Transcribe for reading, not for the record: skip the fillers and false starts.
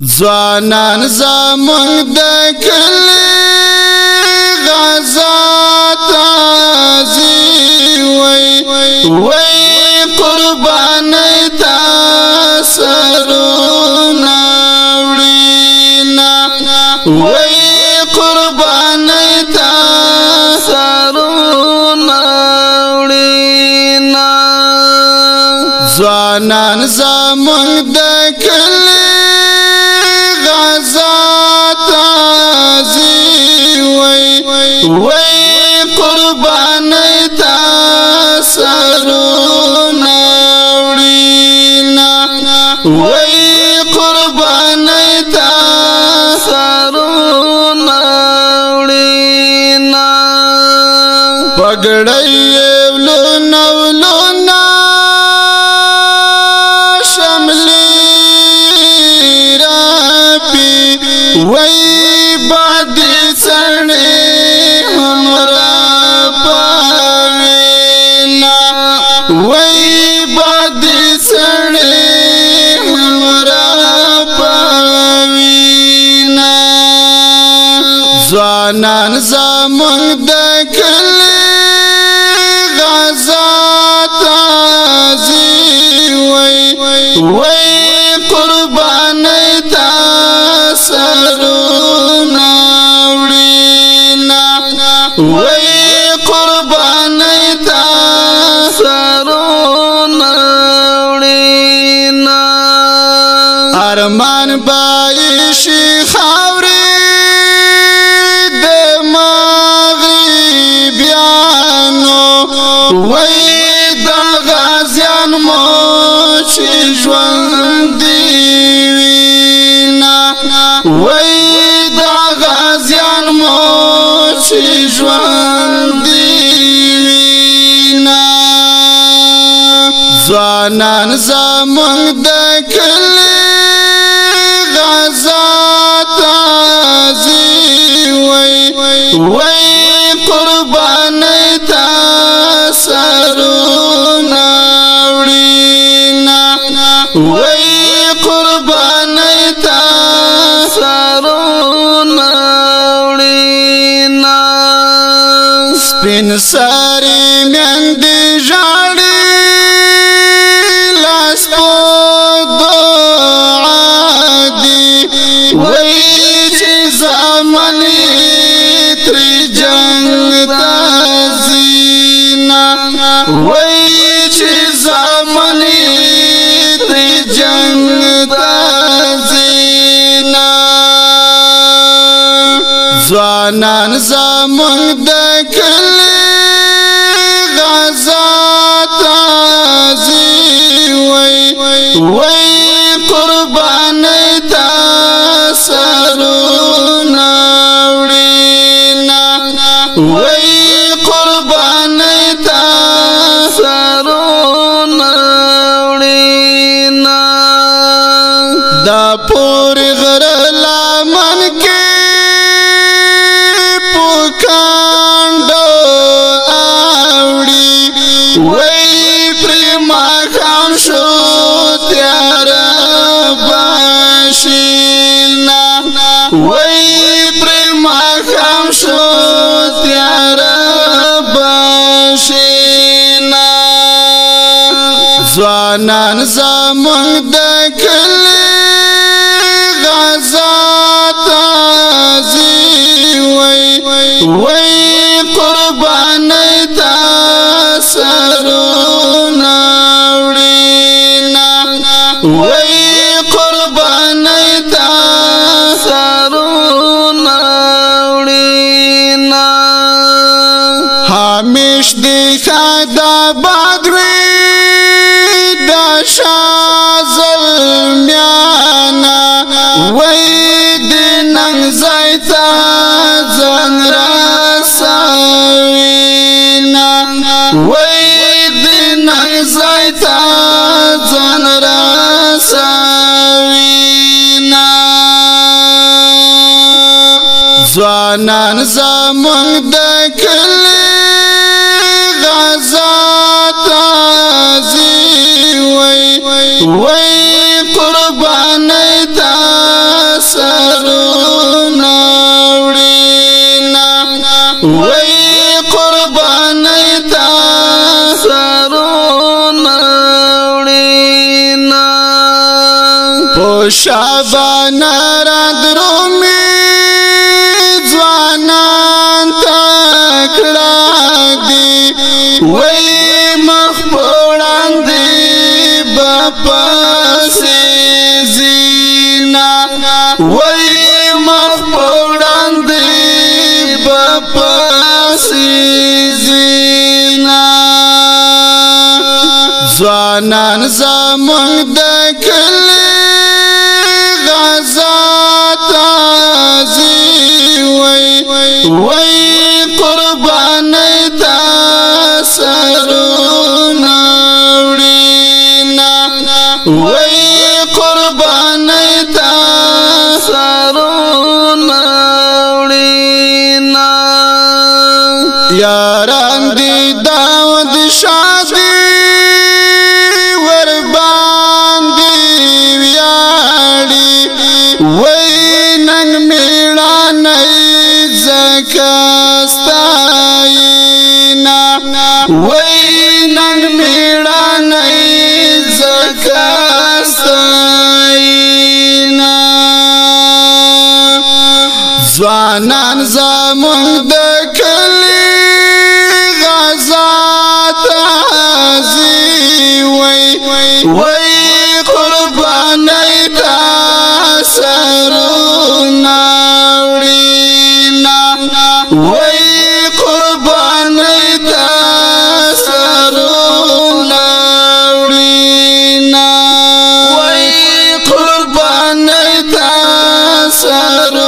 ځوانان زمونږ د کلي غزا ته ځي وای قربانۍ ته سرونه وړينا وای قربانۍ ته سرونه وړينا ځوانان زمونږ د کلي وای قربانۍ ته سرونه وړينا وای قربانۍ ته سرونه وړينا پګړۍ ولونه ولونه شملې راپی وای باد څنډې وای باد سړې همرا پوینا ځوانان زمونږ د کلي غزا ته ځي وای قربانۍ ته سرونه وړينا وای قربانۍ ته سرونه وړينا ارمان بای شي خاورې د مغربیانو وای د غازیان مو چې ژوند دی وینا وای د غازیان مو چې ژوند دی ځوانان زمونږ د کلي غزا ته ځي وای قربانۍ ته سرونه وړينا وای قربانۍ ته سرونه وړينا سپین ساري میندې ژاړي وای چې زمانې تر جنگ ته زینا وای چې زمانې تر جنگ ته زینا ځوانان زمونږ د کلي غزا ته ځي وای قربانۍ ته سرونه وړينا وای قربانۍ ته سرونه وړينا دا پورې غره لمن کې پوکانډو اوړي وای پرما خام شو تیار باشینا وای پرما خام شو تیار باشینا ځوانان زمونږ د کلي غزا ته ځي وای قربانۍ ته سرونه وړينا وای قربانۍ ته سرونه وړينا همیش دی خدا بادوی د شازل میانا وای د نن زایتا ځان رسوینا وای د نن زایتا ځان رسوینا ځوانان زمونږ د کلي غزا ته ځي وای قربانۍ ته سرونه وړینا وای قربانای تا سرونه وړینا په شعبان را درومي ځوانان تکړه دي وای مخ وړاندې بپسې زینا وای مخ وړاندې بپسې زینا ځوانان زمونږ د کلي غزا ته ځي وای قربانۍ ته سرونه وړینا وای قربانۍ ته سرونه وړینا یاران دي داود شادي ور باندې ویاړي وای نن میړانۍ زکستاینا وای نن میړانۍ زکستاینا ځوانان زمونږ د کلي غزا ته ځي وای قربانۍ ته سرونه وړینا وای قربانۍ ته سرونه وړینا وای قربانۍ ته سرونه